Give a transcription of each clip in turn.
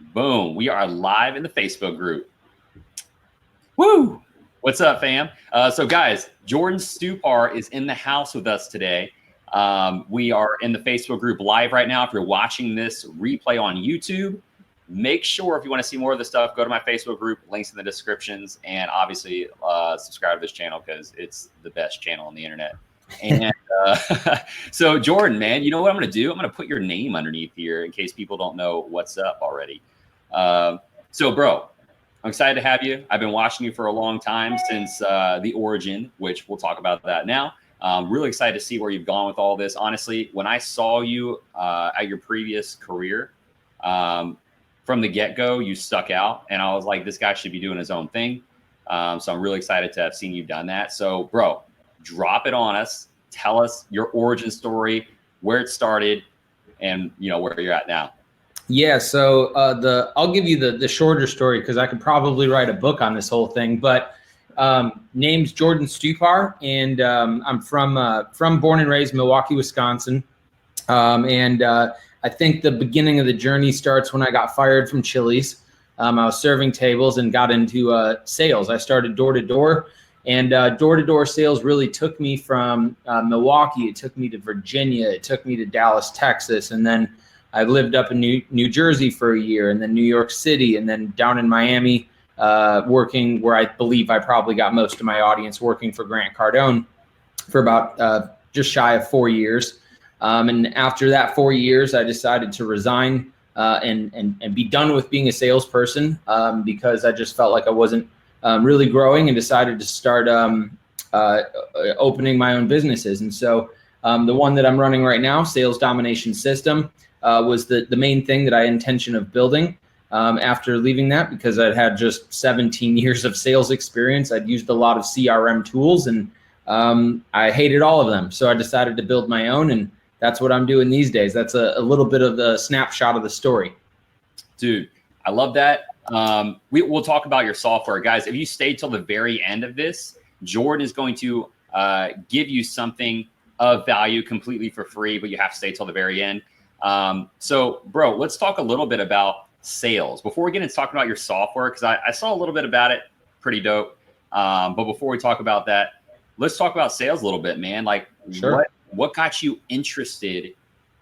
Boom. We are live in the Facebook group. Woo! What's up, fam? So guys, Jordan Stupar is in the house with us today. We are in the Facebook group live right now. If you're watching this replay on YouTube, make sure if you want to see more of this stuff, go to my Facebook group, links in the descriptions, and obviously subscribe to this channel because it's the best channel on the internet. And so Jordan, man, you know what I'm going to do? I'm going to put your name underneath here in case people don't know what's up already. So bro, I'm excited to have you. I've been watching you for a long time since the origin, which we'll talk about that now. Really excited to see where you've gone with all this. Honestly, when I saw you at your previous career, from the get-go, you stuck out. And I was like, this guy should be doing his own thing. So I'm really excited to have seen you done that. So bro, drop it on us. Tell us your origin story, where it started, and where you're at now. Yeah, so I'll give you the shorter story because I could probably write a book on this whole thing. But name's Jordan Stupar, and I'm from born and raised Milwaukee, Wisconsin. I think the beginning of the journey starts when I got fired from Chili's. I was serving tables and got into sales. I started door to door. And door-to-door sales really took me from Milwaukee. It took me to Virginia. It took me to Dallas, Texas. And then I lived up in New Jersey for a year, and then New York City, and then down in Miami, working where I believe I probably got most of my audience, working for Grant Cardone for about just shy of 4 years. And after that 4 years, I decided to resign and be done with being a salesperson because I just felt like I wasn't really growing, and decided to start opening my own businesses. And so the one that I'm running right now, Sales Domination System, was the main thing that I had intention of building after leaving that, because I'd had just 17 years of sales experience. I'd used a lot of CRM tools, and I hated all of them. So I decided to build my own, and that's what I'm doing these days. That's a little bit of the snapshot of the story. Dude, I love that. We'll talk about your software, guys. If you stay till the very end of this, Jordan is going to give you something of value completely for free, but you have to stay till the very end. So bro, let's talk a little bit about sales before we get into talking about your software, because I saw a little bit about it. Pretty dope. But before we talk about that, let's talk about sales a little bit, man. Like, sure. What got you interested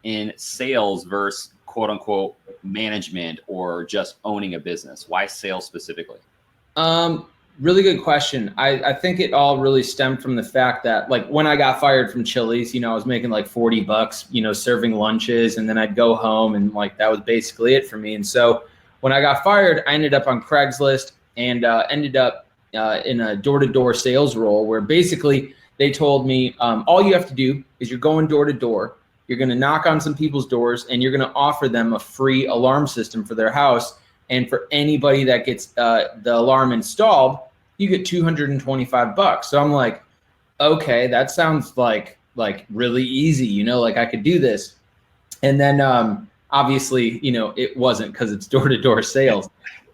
in sales versus quote unquote management or just owning a business? Why sales specifically? Really good question. I think it all really stemmed from the fact that, like, when I got fired from Chili's, I was making like $40, serving lunches, and then I'd go home, and like that was basically it for me. And so when I got fired, I ended up on Craigslist and ended up in a door-to-door sales role where basically they told me all you have to do is you're going door to door. You're going to knock on some people's doors, and you're going to offer them a free alarm system for their house. And for anybody that gets the alarm installed, you get $225. So I'm like, okay, that sounds like really easy, like I could do this. And then obviously, it wasn't, because it's door to door sales.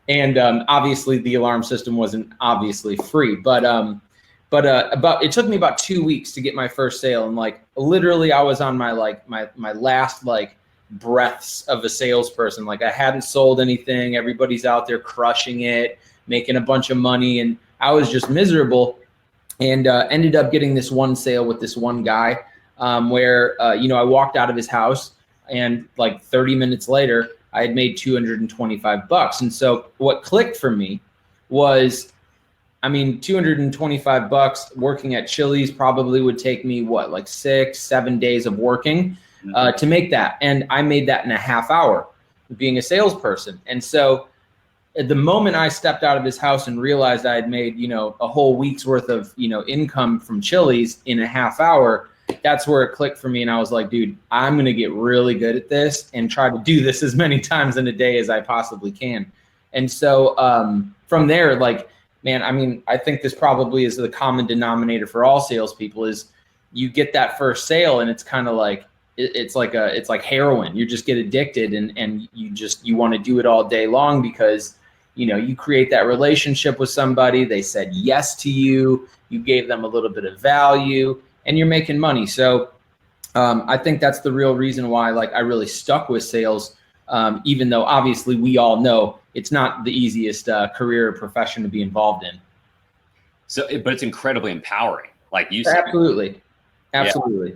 And obviously the alarm system wasn't obviously free, but it took me about 2 weeks to get my first sale. And like, literally I was on my last breaths of a salesperson. Like, I hadn't sold anything. Everybody's out there crushing it, making a bunch of money. And I was just miserable, and ended up getting this one sale with this one guy where, I walked out of his house, and like 30 minutes later, I had made $225. And so what clicked for me was, $225 working at Chili's probably would take me 6-7 days of working to make that. And I made that in a half hour being a salesperson. And so at the moment I stepped out of his house and realized I had made, a whole week's worth of, income from Chili's in a half hour, that's where it clicked for me. And I was like, dude, I'm going to get really good at this and try to do this as many times in a day as I possibly can. And so from there, man, I think this probably is the common denominator for all salespeople is you get that first sale, and it's kind of like, it's like heroin. You just get addicted, and you want to do it all day long because, you create that relationship with somebody. They said yes to you. You gave them a little bit of value, and you're making money. So I think that's the real reason why I really stuck with sales even though obviously we all know it's not the easiest career or profession to be involved in. So, but it's incredibly empowering, like you said. Absolutely. Yeah.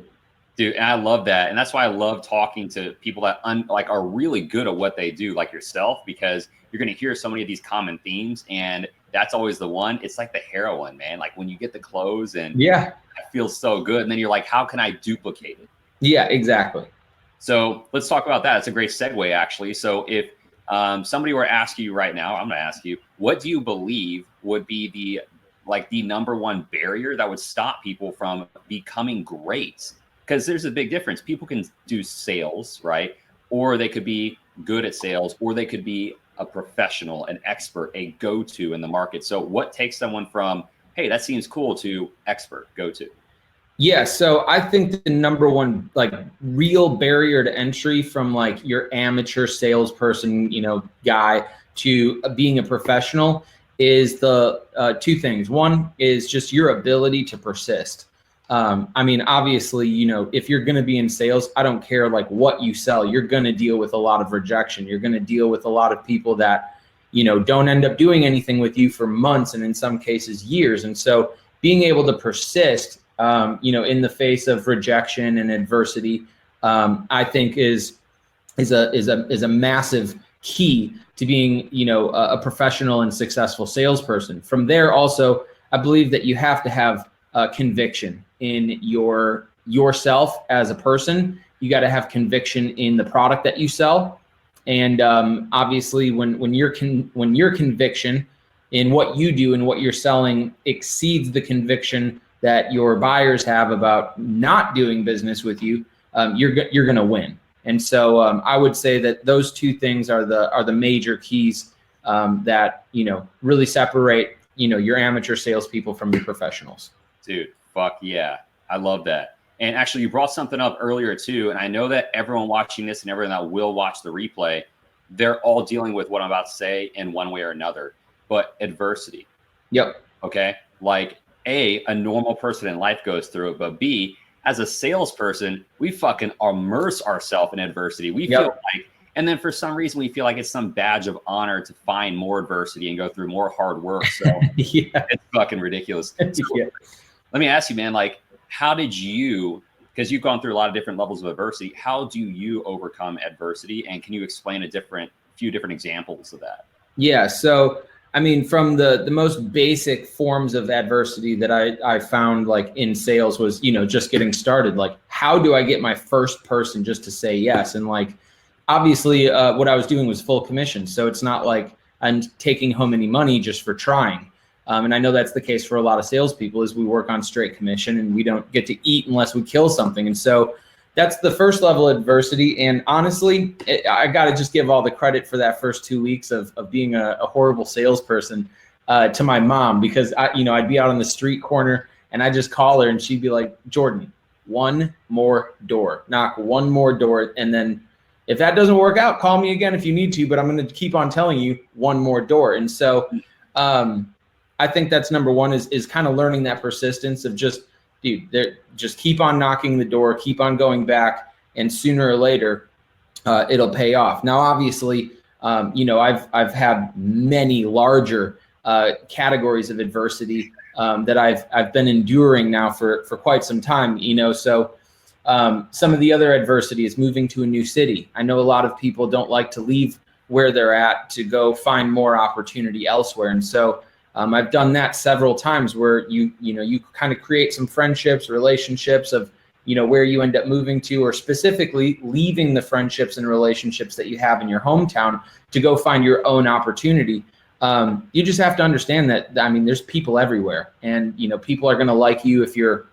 Dude, and I love that. And that's why I love talking to people that are really good at what they do, like yourself, because you're going to hear so many of these common themes. And that's always the one. It's like the heroin, man. Like when you get the clothes and it feels so good. And then you're like, how can I duplicate it? Yeah, exactly. So let's talk about that. It's a great segue, actually. So if somebody were to ask you right now, I'm going to ask you, what do you believe would be the number one barrier that would stop people from becoming great? Because there's a big difference. People can do sales, right? Or they could be good at sales, or they could be a professional, an expert, a go-to in the market. So what takes someone from, hey, that seems cool, to expert, go-to? Yeah, so I think the number one real barrier to entry from your amateur salesperson, guy, to being a professional is the two things. One is just your ability to persist. I mean, obviously, if you're going to be in sales, I don't care what you sell, you're going to deal with a lot of rejection. You're going to deal with a lot of people that, don't end up doing anything with you for months and in some cases years. And so being able to persist, in the face of rejection and adversity, I think is a massive key to being, a professional and successful salesperson. From there, also, I believe that you have to have conviction in yourself as a person. You got to have conviction in the product that you sell, and obviously, when your conviction in what you do and what you're selling exceeds the conviction that your buyers have about not doing business with you, you're going to win. And so I would say that those two things are the major keys that really separate your amateur salespeople from your professionals. Dude, fuck yeah. I love that. And actually, you brought something up earlier too. And I know that everyone watching this and everyone that will watch the replay, they're all dealing with what I'm about to say in one way or another. But adversity. Yep. Okay. Like A, normal person in life goes through it. But B, as a salesperson, we fucking immerse ourselves in adversity. We feel like, and then for some reason, we feel like it's some badge of honor to find more adversity and go through more hard work. So it's fucking ridiculous. So, let me ask you, man, how did you, because you've gone through a lot of different levels of adversity, how do you overcome adversity? And can you explain a few different examples of that? Yeah. So, I mean, from the most basic forms of adversity that I found in sales was, just getting started. How do I get my first person just to say yes? And obviously what I was doing was full commission. So it's not like I'm taking home any money just for trying. And I know that's the case for a lot of salespeople, is we work on straight commission and we don't get to eat unless we kill something. And so that's the first level of adversity. And honestly, I got to just give all the credit for that first 2 weeks of being a horrible salesperson to my mom, because I'd be out on the street corner and I just call her and she'd be like, Jordan, one more door, knock one more door. And then if that doesn't work out, call me again if you need to, but I'm going to keep on telling you one more door. And so I think that's number one, is kind of learning that persistence of just keep on knocking the door, keep on going back, and sooner or later, it'll pay off. Now, obviously, I've had many larger categories of adversity that I've been enduring now for quite some time. So some of the other adversity is moving to a new city. I know a lot of people don't like to leave where they're at to go find more opportunity elsewhere, and so I've done that several times, where you kind of create some friendships, relationships of, where you end up moving to, or specifically leaving the friendships and relationships that you have in your hometown to go find your own opportunity. You just have to understand that, there's people everywhere, and, people are going to like you if you're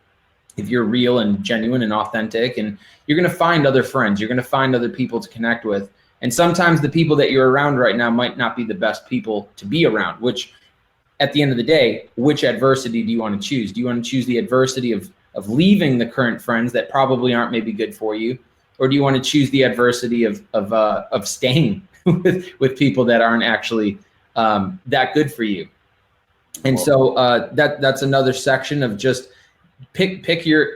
real and genuine and authentic, and you're going to find other friends. You're going to find other people to connect with. And sometimes the people that you're around right now might not be the best people to be around, which, at the end of the day, which adversity do you want to choose? Do you want to choose the adversity of leaving the current friends that probably aren't maybe good for you? Or do you want to choose the adversity of staying with people that aren't actually that good for you? And so that's another section of just pick your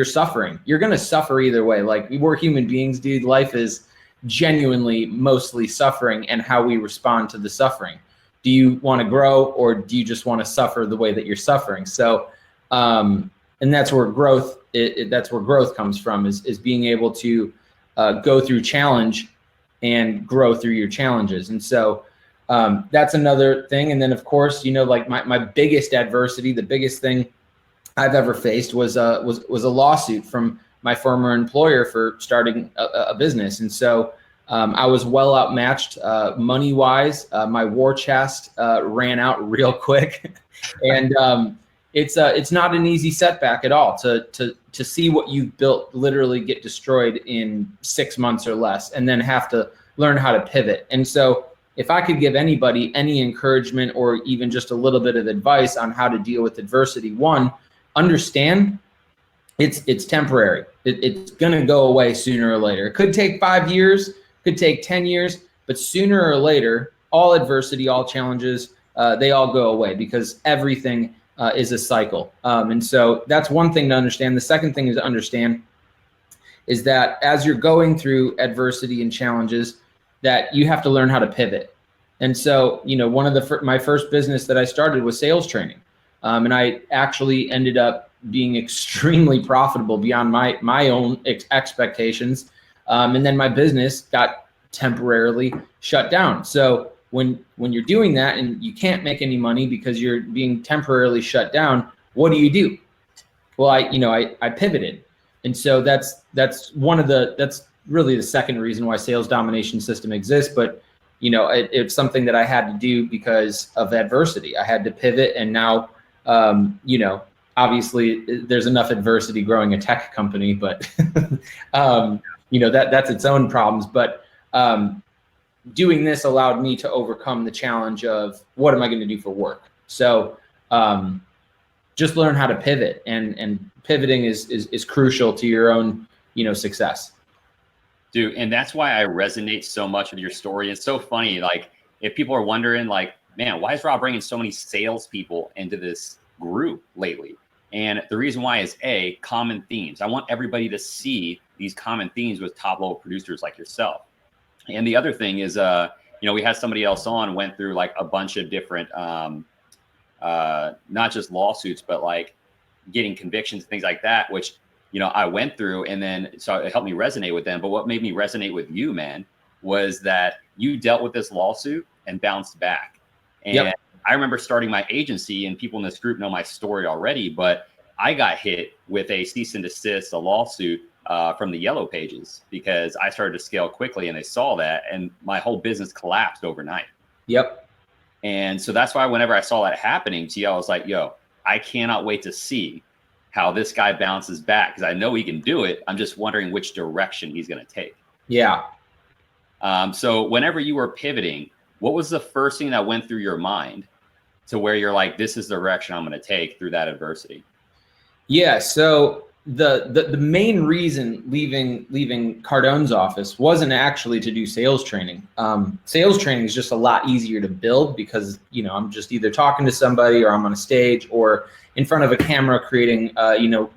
suffering. You're going to suffer either way. We're human beings, dude. Life is genuinely mostly suffering and how we respond to the suffering. Do you want to grow, or do you just want to suffer the way that you're suffering? So, and that's where growth, that's where growth comes from, is being able to go through challenge and grow through your challenges. And so that's another thing. And then of course, like my biggest adversity, the biggest thing I've ever faced was a lawsuit from my former employer for starting a business. And so I was well outmatched money wise. My war chest ran out real quick, and it's not an easy setback at all to see what you've built literally get destroyed in 6 months or less, and then have to learn how to pivot. And so if I could give anybody any encouragement or even just a little bit of advice on how to deal with adversity, one, understand it's temporary. It's going to go away sooner or later. It could take 5 years, could take 10 years, but sooner or later, all adversity, all challenges, they all go away, because everything is a cycle. And so that's one thing to understand. The second thing to understand is that as you're going through adversity and challenges, that you have to learn how to pivot. And so, one of my first business that I started was sales training. And I actually ended up being extremely profitable beyond my own expectations. And then my business got temporarily shut down. So when you're doing that and you can't make any money because you're being temporarily shut down, what do? Well, I pivoted. And so that's really the second reason why Sales Domination System exists. But it's something that I had to do because of adversity. I had to pivot, and now obviously there's enough adversity growing a tech company, but that's its own problems. But doing this allowed me to overcome the challenge of what am I going to do for work? So just learn how to pivot, and pivoting is crucial to your own success. Dude, and that's why I resonate so much with your story. It's so funny. Like, if people are wondering, like, man, why is Rob bringing so many salespeople into this group lately? And the reason why is common themes. I want everybody to see these common themes with top level producers like yourself. And the other thing is, we had somebody else on, went through like a bunch of different, not just lawsuits, but like getting convictions, things like that, which, I went through, and then so it helped me resonate with them. But what made me resonate with you, man, was that you dealt with this lawsuit and bounced back. And yep. I remember starting my agency, and people in this group know my story already, but I got hit with a cease and desist, a lawsuit from the Yellow Pages, because I started to scale quickly, and they saw that, and my whole business collapsed overnight. Yep. And so that's why whenever I saw that happening to you, I was like, yo, I cannot wait to see how this guy bounces back, because I know he can do it. I'm just wondering which direction he's going to take. Yeah. So whenever you were pivoting, what was the first thing that went through your mind to where you're like, this is the direction I'm going to take through that adversity? Yeah. So the main reason leaving Cardone's office wasn't actually to do sales training. Sales training is just a lot easier to build because, I'm just either talking to somebody, or I'm on a stage, or in front of a camera creating,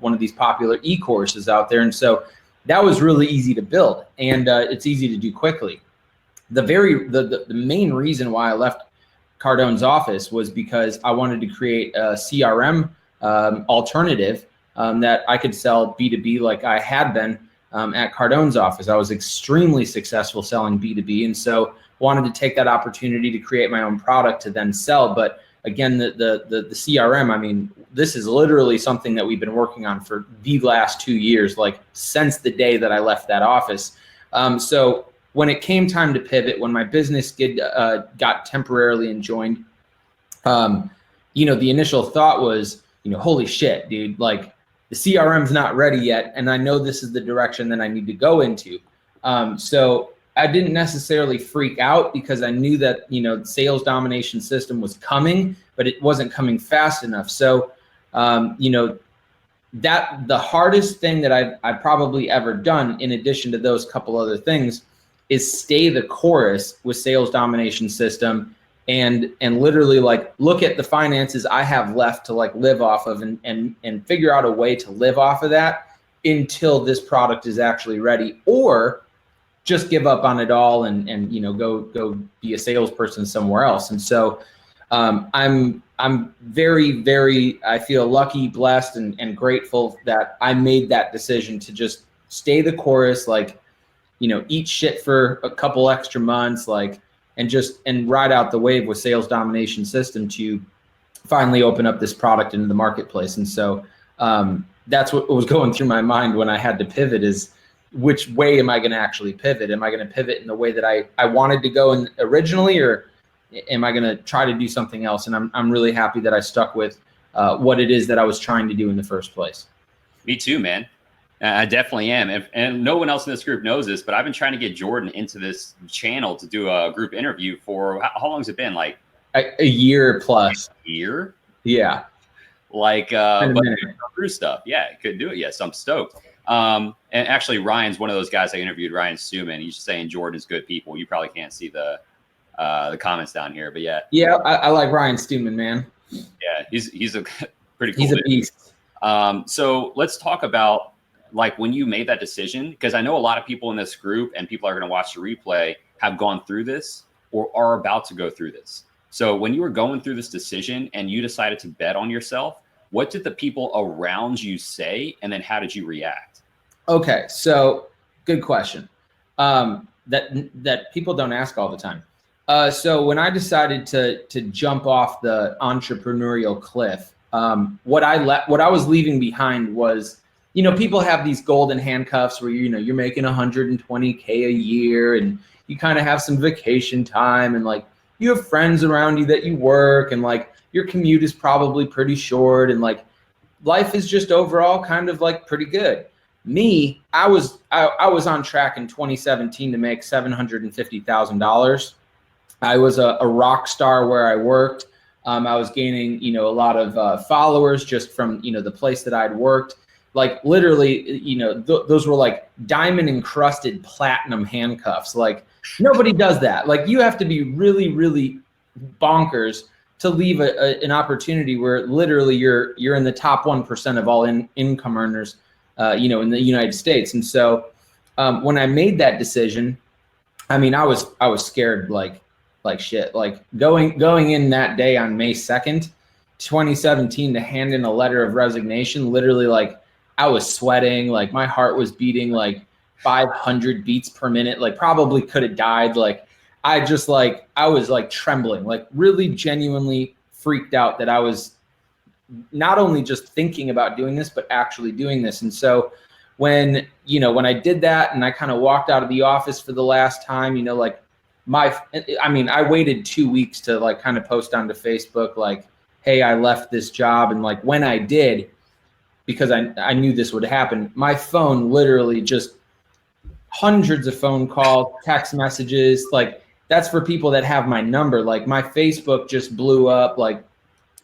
one of these popular e-courses out there. And so that was really easy to build, and it's easy to do quickly. The main reason why I left Cardone's office was because I wanted to create a CRM alternative that I could sell B2B like I had been at Cardone's office. I was extremely successful selling B2B, and so wanted to take that opportunity to create my own product to then sell. But again, the CRM, I mean, this is literally something that we've been working on for the last 2 years, like since the day that I left that office. So when it came time to pivot, when my business got temporarily enjoined, the initial thought was, holy shit, dude, like the CRM's not ready yet, and I know this is the direction that I need to go into. So I didn't necessarily freak out, because I knew that, Sales Domination System was coming, but it wasn't coming fast enough. So, that the hardest thing that I've probably ever done, in addition to those couple other things, is stay the course with Sales Domination System, and literally like look at the finances I have left to like live off of, and figure out a way to live off of that until this product is actually ready, or just give up on it all and you know, go be a salesperson somewhere else. And so I'm very, very, I feel lucky, blessed, and grateful that I made that decision to just stay the course, like, you know, eat shit for a couple extra months, like, and ride out the wave with Sales Domination System to finally open up this product into the marketplace. And so that's what was going through my mind when I had to pivot, is which way am I going to actually pivot? Am I going to pivot in the way that I wanted to go in originally, or am I going to try to do something else? And I'm really happy that I stuck with what it is that I was trying to do in the first place. Me too, man. I definitely am. And no one else in this group knows this, but I've been trying to get Jordan into this channel to do a group interview for, how long has it been? Like a year plus. A year? Yeah. Like, but through stuff. Yeah, couldn't do it yet. So I'm stoked. And actually, Ryan's one of those guys I interviewed, Ryan Stuman. He's saying Jordan's good people. You probably can't see the comments down here, but yeah. Yeah, I like Ryan Stuman, man. Yeah, he's a pretty cool He's a beast. So let's talk about, like, when you made that decision, because I know a lot of people in this group and people are going to watch the replay have gone through this or are about to go through this. So when you were going through this decision and you decided to bet on yourself, what did the people around you say? And then how did you react? Okay. So good question. That people don't ask all the time. So when I decided to jump off the entrepreneurial cliff, what I was leaving behind was, you know, people have these golden handcuffs where, you know, you're making $120K a year and you kind of have some vacation time and, like, you have friends around you that you work, and, like, your commute is probably pretty short, and, like, life is just overall kind of, like, pretty good. Me, I was on track in 2017 to make $750,000. I was a rock star where I worked. I was gaining, you know, a lot of followers just from, you know, the place that I'd worked. Like, literally, you know, those were like diamond encrusted platinum handcuffs. Like, nobody does that. Like, you have to be really, really bonkers to leave an opportunity where literally you're in the top 1% of all income earners, you know, in the United States. And so when I made that decision, I mean, I was scared like shit. Like, going in that day on May 2nd, 2017, to hand in a letter of resignation, literally, like, I was sweating, like, my heart was beating like 500 beats per minute, like, probably could have died. Like, I was like trembling, like, really genuinely freaked out that I was not only just thinking about doing this, but actually doing this. And so when I did that and I kind of walked out of the office for the last time, you know, like, I waited 2 weeks to, like, kind of post onto Facebook, like, hey, I left this job. And, like, when I did, because I knew this would happen, my phone literally just hundreds of phone calls, text messages. Like, that's for people that have my number. Like, my Facebook just blew up. Like,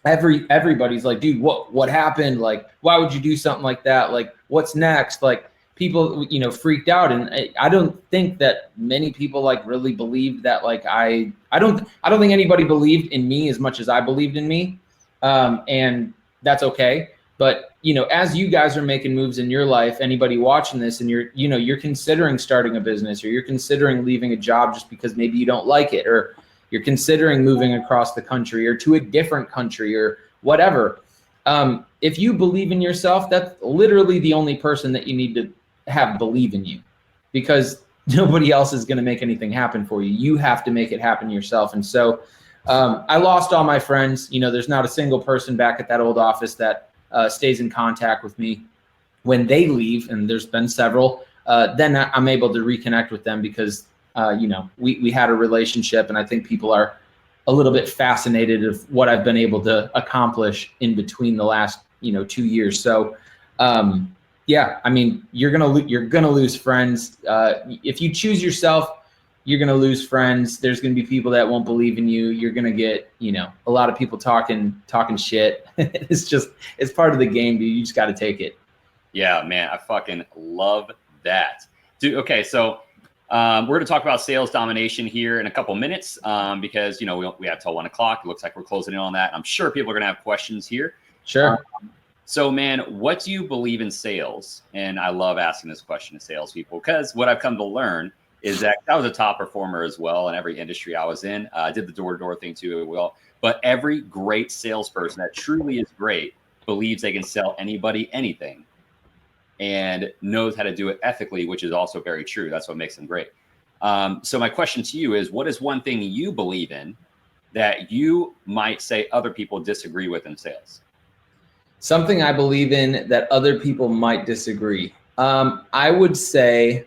everybody's like, dude, what happened? Like, why would you do something like that? Like, what's next? Like, people, you know, freaked out. And I don't think that many people, like, really believed that, like, I don't think anybody believed in me as much as I believed in me. And that's okay. But, you know, as you guys are making moves in your life, anybody watching this, and you're considering starting a business, or you're considering leaving a job just because maybe you don't like it, or you're considering moving across the country or to a different country or whatever. If you believe in yourself, that's literally the only person that you need to have believe in you, because nobody else is going to make anything happen for you. You have to make it happen yourself. And so I lost all my friends. You know, there's not a single person back at that old office that stays in contact with me. When they leave, and there's been several, then I'm able to reconnect with them because, you know, we had a relationship, and I think people are a little bit fascinated of what I've been able to accomplish in between the last, you know, 2 years. So, yeah, I mean, you're gonna lose friends. If you choose yourself, you're gonna lose friends. There's gonna be people that won't believe in you. You're gonna get, you know, a lot of people talking shit. It's part of the game, dude. You just got to take it. Yeah, man, I fucking love that, dude. Okay, so we're gonna talk about sales domination here in a couple minutes, because, you know, we have till 1 o'clock. It looks like we're closing in on that. I'm sure people are gonna have questions here. Sure. So, man, what do you believe in sales? And I love asking this question to salespeople, because what I've come to learn is that I was a top performer as well in every industry I was in. I did the door-to-door thing too as well. But every great salesperson that truly is great believes they can sell anybody anything and knows how to do it ethically, which is also very true. That's what makes them great. So my question to you is, what is one thing you believe in that you might say other people disagree with in sales? Something I believe in that other people might disagree. I would say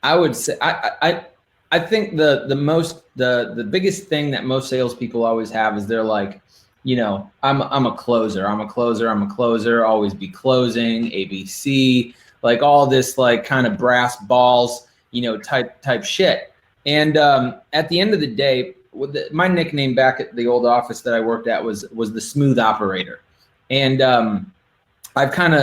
I think the biggest thing that most salespeople always have is they're like, I'm a closer, always be closing, ABC, like all this like kind of brass balls, type shit. And at the end of the day, my nickname back at the old office that I worked at was the smooth operator. And I kind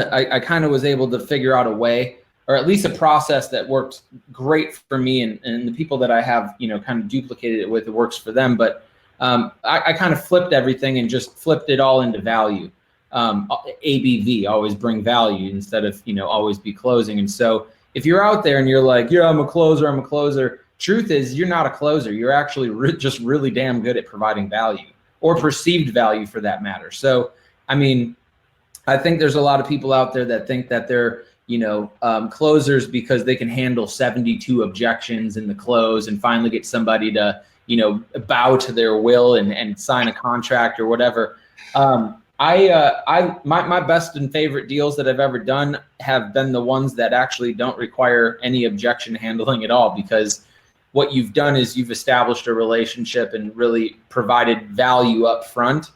of was able to figure out a way, or at least a process that worked great for me and the people that I have, kind of duplicated it with, it works for them. But I kind of flipped everything and just flipped it all into value. ABV, always bring value instead of, always be closing. And so if you're out there and you're like, yeah, I'm a closer. Truth is, you're not a closer. You're actually just really damn good at providing value, or perceived value for that matter. So, I mean, I think there's a lot of people out there that think that they're, closers because they can handle 72 objections in the close and finally get somebody to, bow to their will and sign a contract or whatever. My best and favorite deals that I've ever done have been the ones that actually don't require any objection handling at all, because what you've done is you've established a relationship and really provided value up front,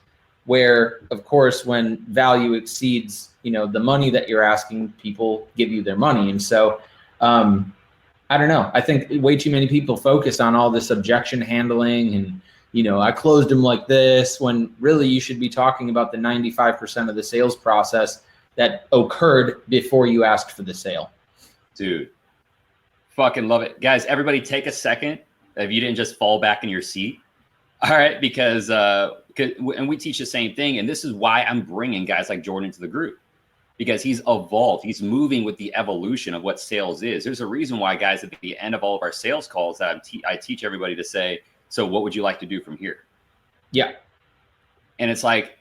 where of course, when value exceeds, the money that you're asking, people give you their money. And so, I don't know. I think way too many people focus on all this objection handling and, I closed them like this, when really you should be talking about the 95% of the sales process that occurred before you asked for the sale. Dude, fucking love it. Guys, everybody take a second if you didn't just fall back in your seat. All right, because and we teach the same thing. And this is why I'm bringing guys like Jordan into the group, because he's evolved. He's moving with the evolution of what sales is. There's a reason why, guys, at the end of all of our sales calls, I teach everybody to say, so what would you like to do from here? Yeah. And it's like,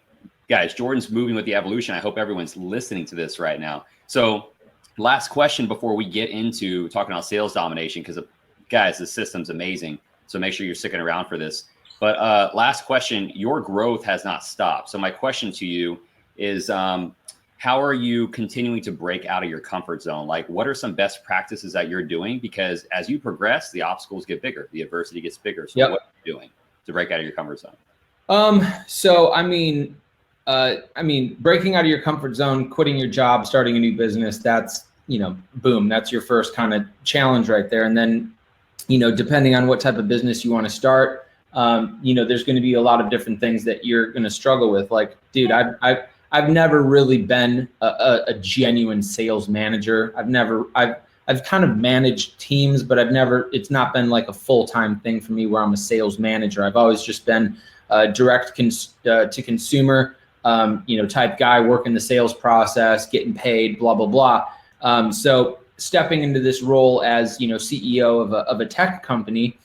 guys, Jordan's moving with the evolution. I hope everyone's listening to this right now. So last question before we get into talking about sales domination, because guys, the system's amazing. So make sure you're sticking around for this. But last question, your growth has not stopped. So my question to you is, how are you continuing to break out of your comfort zone? Like, what are some best practices that you're doing? Because as you progress, the obstacles get bigger, the adversity gets bigger. So what are you doing to break out of your comfort zone? So, I mean, breaking out of your comfort zone, quitting your job, starting a new business, that's, boom, that's your first kind of challenge right there. And then, depending on what type of business you want to start, there's going to be a lot of different things that you're going to struggle with. Like, dude, I've never really been a genuine sales manager. I've kind of managed teams, but it's not been like a full-time thing for me where I'm a sales manager. I've always just been direct to consumer, type guy, working the sales process, getting paid, blah, blah, blah. So stepping into this role as, CEO of a tech company,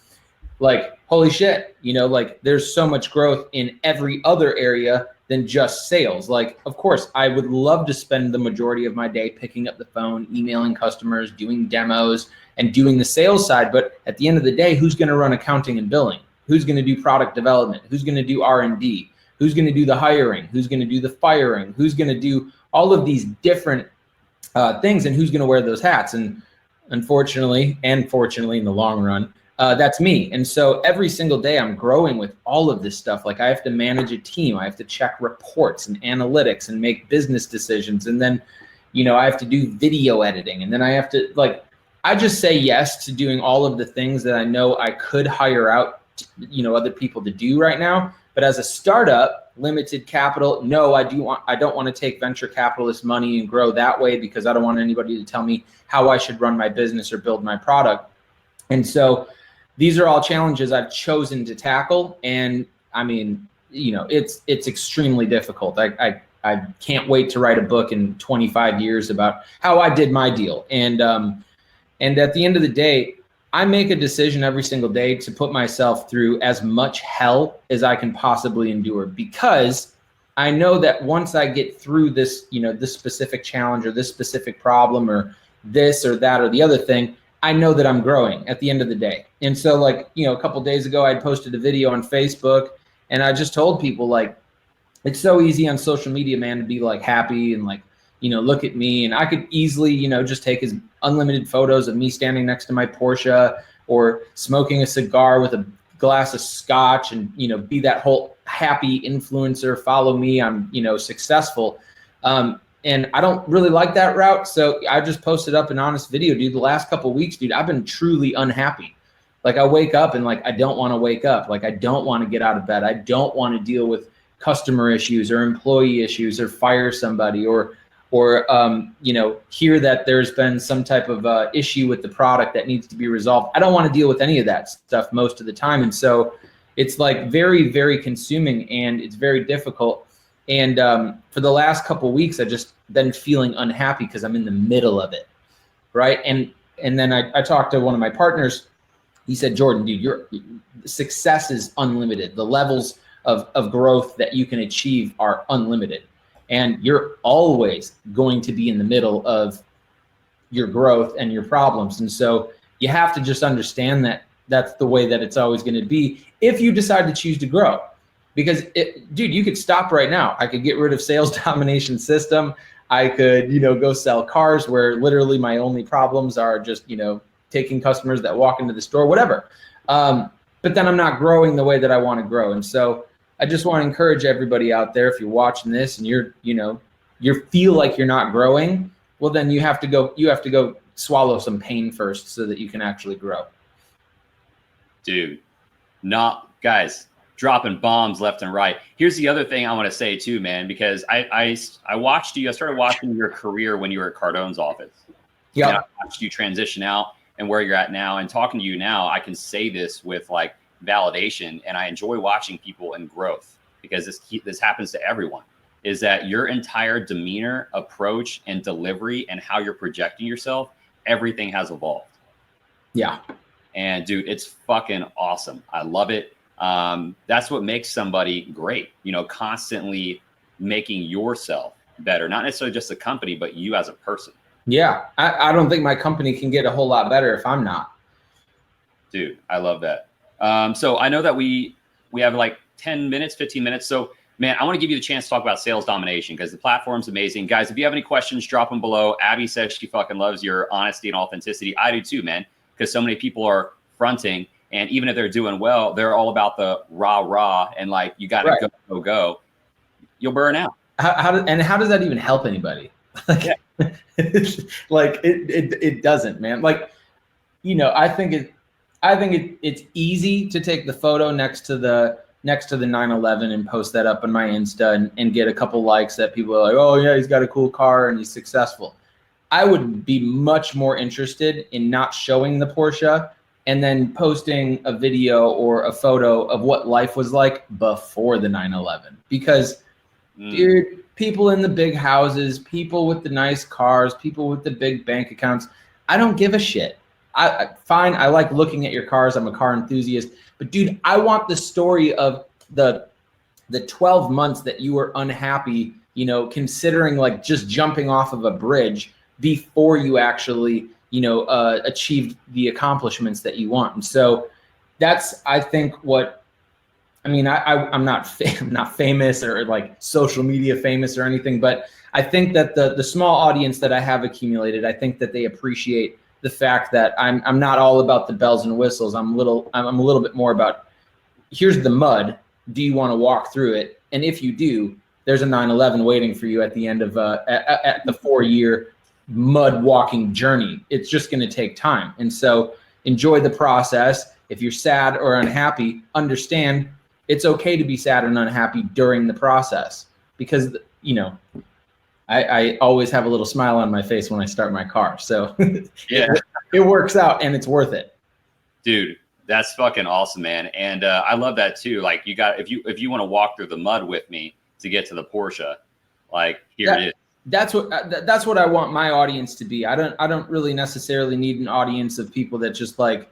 like, holy shit, like there's so much growth in every other area than just sales. Like, of course, I would love to spend the majority of my day picking up the phone, emailing customers, doing demos, and doing the sales side. But at the end of the day, who's going to run accounting and billing? Who's going to do product development? Who's going to do R&D? Who's going to do the hiring? Who's going to do the firing? Who's going to do all of these different things? And who's going to wear those hats? And unfortunately, and fortunately in the long run, that's me. And so every single day I'm growing with all of this stuff. Like, I have to manage a team. I have to check reports and analytics and make business decisions. And then, I have to do video editing. And then I have to, like, I just say yes to doing all of the things that I know I could hire out, other people to do right now. But as a startup, limited capital, no, I don't want to take venture capitalist money and grow that way, because I don't want anybody to tell me how I should run my business or build my product. And so these are all challenges I've chosen to tackle. And I mean, it's extremely difficult. I can't wait to write a book in 25 years about how I did my deal. And And at the end of the day, I make a decision every single day to put myself through as much hell as I can possibly endure, because I know that once I get through this, this specific challenge or this specific problem or this or that or the other thing, I know that I'm growing at the end of the day. And so like, a couple of days ago, I posted a video on Facebook, and I just told people, like, it's so easy on social media, man, to be like happy and like, look at me. And I could easily, just take his unlimited photos of me standing next to my Porsche or smoking a cigar with a glass of scotch and, be that whole happy influencer, follow me, I'm, successful. And I don't really like that route. So I just posted up an honest video, dude. The last couple of weeks, dude, I've been truly unhappy. Like I wake up and like, I don't want to wake up. Like I don't want to get out of bed. I don't want to deal with customer issues or employee issues or fire somebody or hear that there's been some type of issue with the product that needs to be resolved. I don't want to deal with any of that stuff most of the time. And so it's like very, very consuming, and it's very difficult. And for the last couple of weeks, I just been feeling unhappy because I'm in the middle of it. Right. And then I talked to one of my partners. He said, Jordan, dude, your success is unlimited. The levels of growth that you can achieve are unlimited. And you're always going to be in the middle of your growth and your problems. And so you have to just understand that that's the way that it's always going to be if you decide to choose to grow. Because, dude, you could stop right now. I could get rid of sales domination system. I could, go sell cars where literally my only problems are just, taking customers that walk into the store, whatever. But then I'm not growing the way that I want to grow. And so I just want to encourage everybody out there, if you're watching this and you feel like you're not growing, well, then you have to go swallow some pain first so that you can actually grow. Dude, guys, dropping bombs left and right. Here's the other thing I want to say too, man, because I watched you. I started watching your career when you were at Cardone's office. Yeah. I watched you transition out and where you're at now, and talking to you now, I can say this with like validation, and I enjoy watching people in growth, because this happens to everyone, is that your entire demeanor, approach, and delivery and how you're projecting yourself, everything has evolved. Yeah. And dude, it's fucking awesome. I love it. That's what makes somebody great, constantly making yourself better, not necessarily just the company, but you as a person. Yeah. I don't think my company can get a whole lot better if I'm not. Dude, I love that. So I know that we have like 10 minutes, 15 minutes. So man, I want to give you the chance to talk about sales domination, because the platform's amazing. Guys, if you have any questions, drop them below. Abby says she fucking loves your honesty and authenticity. I do too, man, because so many people are fronting, and even if they're doing well, they're all about the rah, and like, you got to go. You'll burn out. How does that even help anybody? Like, like it doesn't, man. Like, I think it's easy to take the photo next to the 911 and post that up on my Insta and get a couple likes that people are like, oh yeah, he's got a cool car and he's successful. I would be much more interested in not showing the Porsche and then posting a video or a photo of what life was like before the 911. Because, dude, people in the big houses, people with the nice cars, people with the big bank accounts, I don't give a shit. Fine, I like looking at your cars. I'm a car enthusiast. But, dude, I want the story of the 12 months that you were unhappy, considering like just jumping off of a bridge before you actually, achieved the accomplishments that you want. And so that's, I think, I'm not famous or like social media famous or anything, but I think that the small audience that I have accumulated, I think that they appreciate the fact that I'm not all about the bells and whistles. I'm a little bit more about, here's the mud. Do you want to walk through it? And if you do, there's a 911 waiting for you at the end of at the 4-year mud walking journey. It's just going to take time. And so enjoy the process. If you're sad or unhappy, understand it's okay to be sad and unhappy during the process, because, I always have a little smile on my face when I start my car. So yeah, it works out and it's worth it. Dude, that's fucking awesome, man. And I love that too. Like, if you want to walk through the mud with me to get to the Porsche, like, here it is. that's what I want my audience to be. I don't really necessarily need an audience of people that just like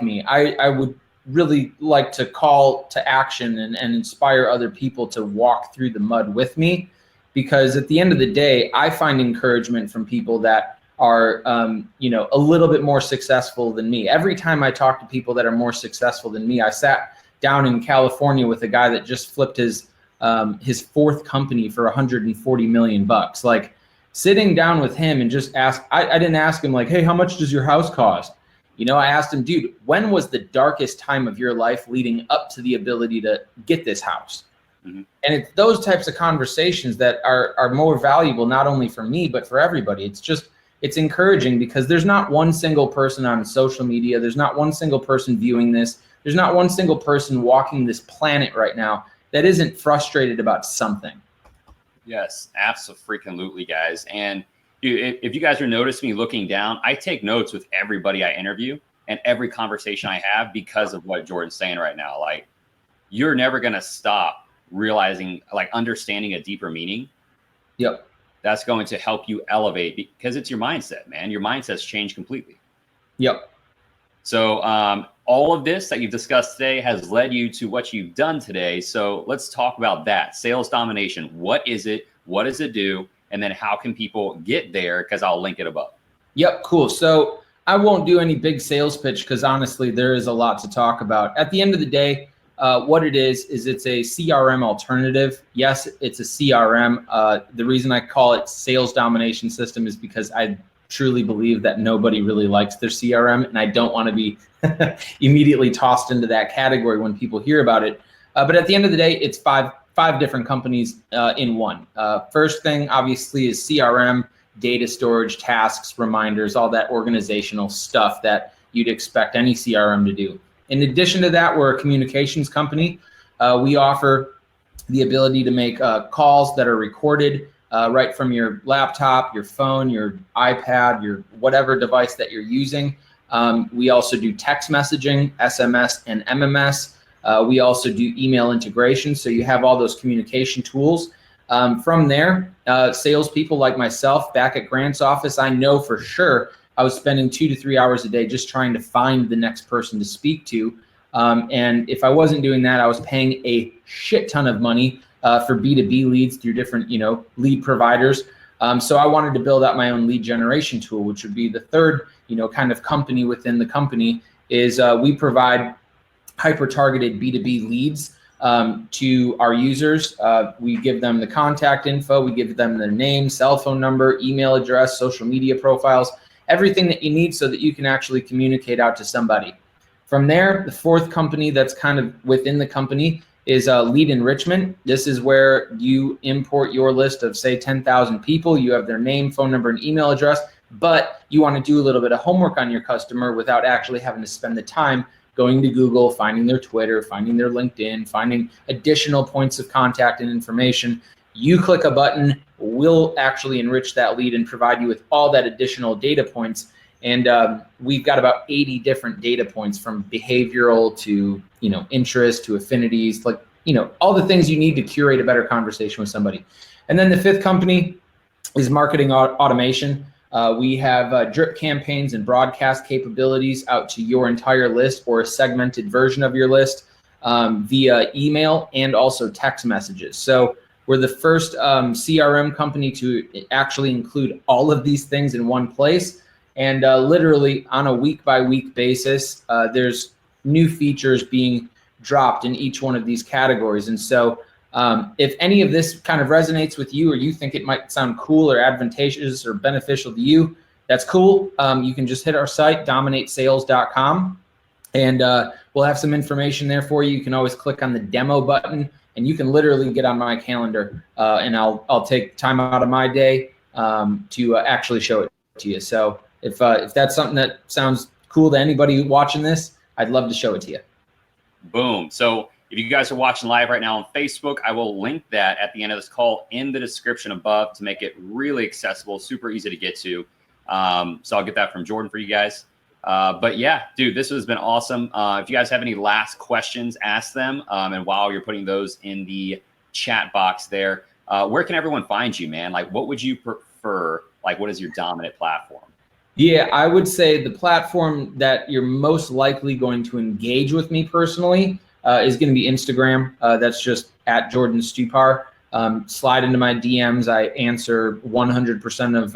me. I would really like to call to action and inspire other people to walk through the mud with me, because at the end of the day, I find encouragement from people that are a little bit more successful than me. Every time I talk to people that are more successful than me, I sat down in California with a guy that just flipped his fourth company for $140 million. Like, sitting down with him and just I didn't ask him like, hey, how much does your house cost? I asked him, dude, when was the darkest time of your life leading up to the ability to get this house? Mm-hmm. And it's those types of conversations that are more valuable, not only for me, but for everybody. It's encouraging, because there's not one single person on social media. There's not one single person viewing this. There's not one single person walking this planet right now that isn't frustrated about something. Yes, absolutely, guys. And if you guys are noticing me looking down, I take notes with everybody I interview and every conversation I have, because of what Jordan's saying right now. Like, you're never going to stop realizing, like, understanding a deeper meaning. Yep. That's going to help you elevate, because it's your mindset, man. Your mindset's changed completely. Yep. So all of this that you've discussed today has led you to what you've done today. So let's talk about that. Sales domination. What is it? What does it do? And then how can people get there? Because I'll link it above. Yep, cool. So I won't do any big sales pitch, because honestly, there is a lot to talk about. At the end of the day, what it is it's a CRM alternative. Yes, it's a CRM. The reason I call it sales domination system is because I truly believe that nobody really likes their CRM, and I don't want to be immediately tossed into that category when people hear about it. But at the end of the day, it's five different companies in one. First thing, obviously, is CRM, data storage, tasks, reminders, all that organizational stuff that you'd expect any CRM to do. In addition to that, we're a communications company. We offer the ability to make calls that are recorded right from your laptop, your phone, your iPad, your whatever device that you're using. We also do text messaging, SMS and MMS. We also do email integration, so you have all those communication tools. From there, salespeople like myself back at Grant's office, I know for sure I was spending 2 to 3 hours a day just trying to find the next person to speak to. And if I wasn't doing that, I was paying a shit ton of money for B2B leads through different, lead providers. So I wanted to build out my own lead generation tool, which would be the third, kind of company within the company. Is we provide hyper-targeted B2B leads to our users. We give them the contact info. We give them their name, cell phone number, email address, social media profiles, everything that you need so that you can actually communicate out to somebody. From there, the fourth company that's kind of within the company is lead enrichment. This is where you import your list of, say, 10,000 people. You have their name, phone number, and email address, but you want to do a little bit of homework on your customer without actually having to spend the time going to Google, finding their Twitter, finding their LinkedIn, finding additional points of contact and information. You click a button, we'll actually enrich that lead and provide you with all that additional data points. And we've got about 80 different data points, from behavioral to, interest to affinities, like, all the things you need to curate a better conversation with somebody. And then the fifth company is marketing automation. We have drip campaigns and broadcast capabilities out to your entire list or a segmented version of your list via email and also text messages. So we're the first CRM company to actually include all of these things in one place. And literally on a week-by-week basis, there's new features being dropped in each one of these categories. And so if any of this kind of resonates with you, or you think it might sound cool or advantageous or beneficial to you, that's cool. You can just hit our site, dominatesales.com, and we'll have some information there for you. You can always click on the demo button, and you can literally get on my calendar, and I'll take time out of my day to actually show it to you. So if that's something that sounds cool to anybody watching this, I'd love to show it to you. Boom. So if you guys are watching live right now on Facebook, I will link that at the end of this call in the description above to make it really accessible, super easy to get to. So I'll get that from Jordan for you guys. But yeah, dude, this has been awesome. If you guys have any last questions, ask them. And while you're putting those in the chat box there, where can everyone find you, man? Like, what would you prefer? Like, what is your dominant platform? Yeah, I would say the platform that you're most likely going to engage with me personally is going to be Instagram. That's just at Jordan Stupar. Slide into my DMs. I answer 100% of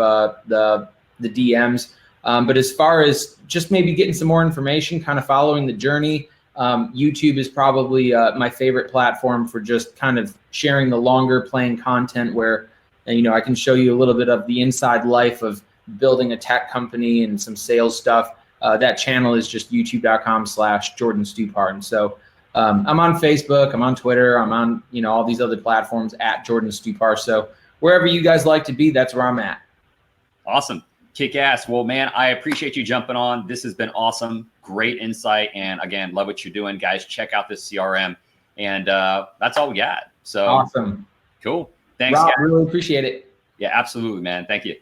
the DMs. But as far as just maybe getting some more information, kind of following the journey, YouTube is probably my favorite platform for just kind of sharing the longer playing content where, I can show you a little bit of the inside life of building a tech company and some sales stuff. That channel is just youtube.com/Jordan Stupar. And so I'm on Facebook, I'm on Twitter, I'm on, all these other platforms at Jordan Stupar. So wherever you guys like to be, that's where I'm at. Awesome. Kick ass. Well, man, I appreciate you jumping on. This has been awesome. Great insight. And again, love what you're doing, guys. Check out this CRM. And that's all we got. So awesome. Cool. Thanks, Rob, guys. really appreciate it. Yeah, absolutely, man. Thank you.